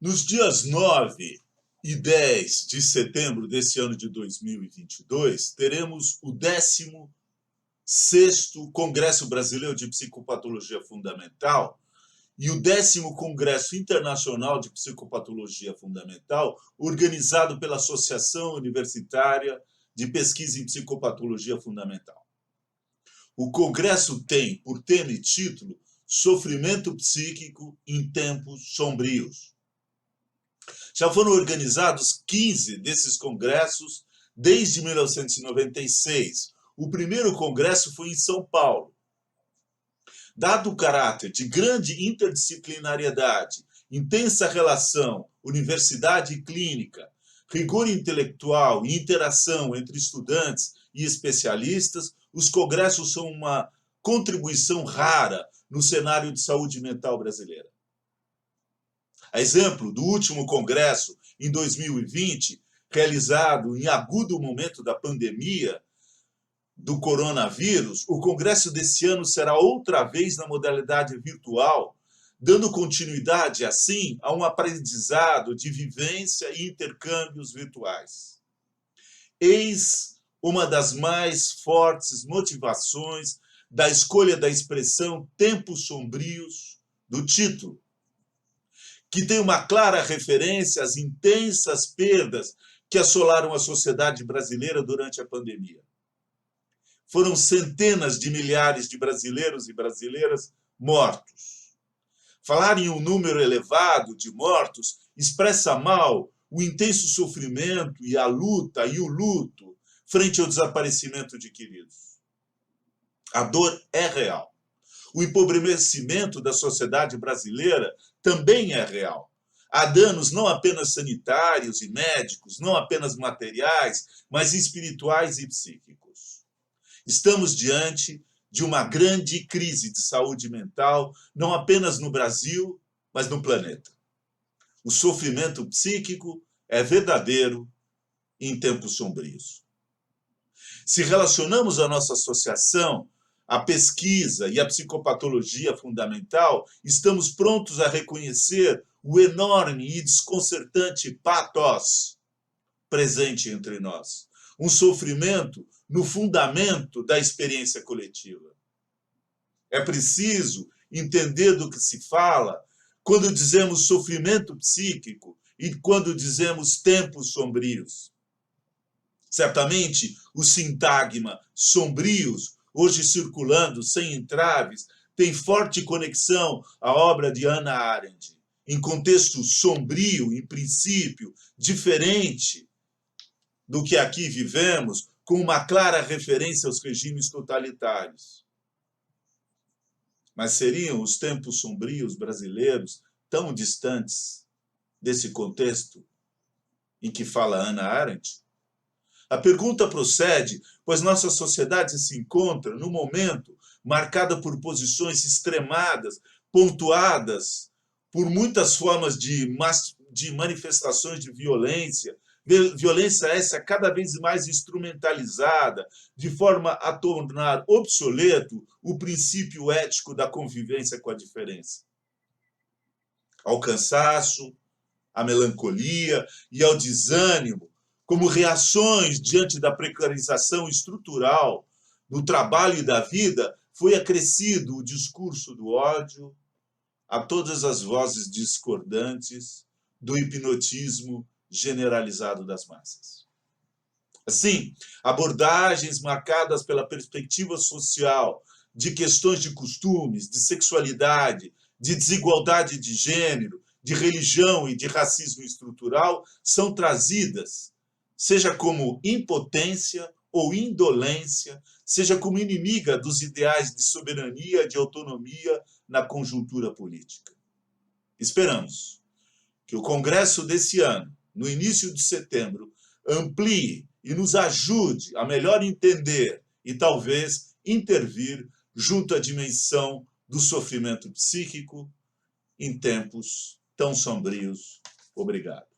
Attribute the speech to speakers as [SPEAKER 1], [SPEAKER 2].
[SPEAKER 1] Nos dias 9 e 10 de setembro desse ano de 2022, teremos o 16º Congresso Brasileiro de Psicopatologia Fundamental e o 10º Congresso Internacional de Psicopatologia Fundamental, organizado pela Associação Universitária de Pesquisa em Psicopatologia Fundamental. O congresso tem por tema e título Sofrimento Psíquico em Tempos Sombrios. Já foram organizados 15 desses congressos desde 1996. O primeiro congresso foi em São Paulo. Dado o caráter de grande interdisciplinariedade, intensa relação universidade e clínica, rigor intelectual e interação entre estudantes e especialistas, os congressos são uma contribuição rara no cenário de saúde mental brasileira. A exemplo do último congresso, em 2020, realizado em agudo momento da pandemia do coronavírus, o congresso desse ano será outra vez na modalidade virtual, dando continuidade, assim, a um aprendizado de vivência e intercâmbios virtuais. Eis uma das mais fortes motivações da escolha da expressão Tempos Sombrios do título, que tem uma clara referência às intensas perdas que assolaram a sociedade brasileira durante a pandemia. Foram centenas de milhares de brasileiros e brasileiras mortos. Falar em um número elevado de mortos expressa mal o intenso sofrimento e a luta e o luto frente ao desaparecimento de queridos. A dor é real. O empobrecimento da sociedade brasileira também é real. Há danos não apenas sanitários e médicos, não apenas materiais, mas espirituais e psíquicos. Estamos diante de uma grande crise de saúde mental, não apenas no Brasil, mas no planeta. O sofrimento psíquico é verdadeiro em tempos sombrios. Se relacionamos a nossa associação à pesquisa e à psicopatologia fundamental, estamos prontos a reconhecer o enorme e desconcertante pathos presente entre nós. Um sofrimento no fundamento da experiência coletiva. É preciso entender do que se fala quando dizemos sofrimento psíquico e quando dizemos tempos sombrios. Certamente, o sintagma sombrios, hoje circulando sem entraves, tem forte conexão à obra de Hannah Arendt, em contexto sombrio, em princípio, diferente do que aqui vivemos, com uma clara referência aos regimes totalitários. Mas seriam os tempos sombrios brasileiros tão distantes desse contexto em que fala Hannah Arendt? A pergunta procede, pois nossa sociedade se encontra num momento marcada por posições extremadas, pontuadas por muitas formas de manifestações de violência, violência essa cada vez mais instrumentalizada, de forma a tornar obsoleto o princípio ético da convivência com a diferença. Ao cansaço, à melancolia e ao desânimo, como reações diante da precarização estrutural do trabalho e da vida, foi acrescido o discurso do ódio a todas as vozes discordantes do hipnotismo generalizado das massas. Assim, abordagens marcadas pela perspectiva social de questões de costumes, de sexualidade, de desigualdade de gênero, de religião e de racismo estrutural são trazidas, seja como impotência ou indolência, seja como inimiga dos ideais de soberania, de autonomia na conjuntura política. Esperamos que o Congresso desse ano, no início de setembro, amplie e nos ajude a melhor entender e talvez intervir junto à dimensão do sofrimento psíquico em tempos tão sombrios. Obrigado.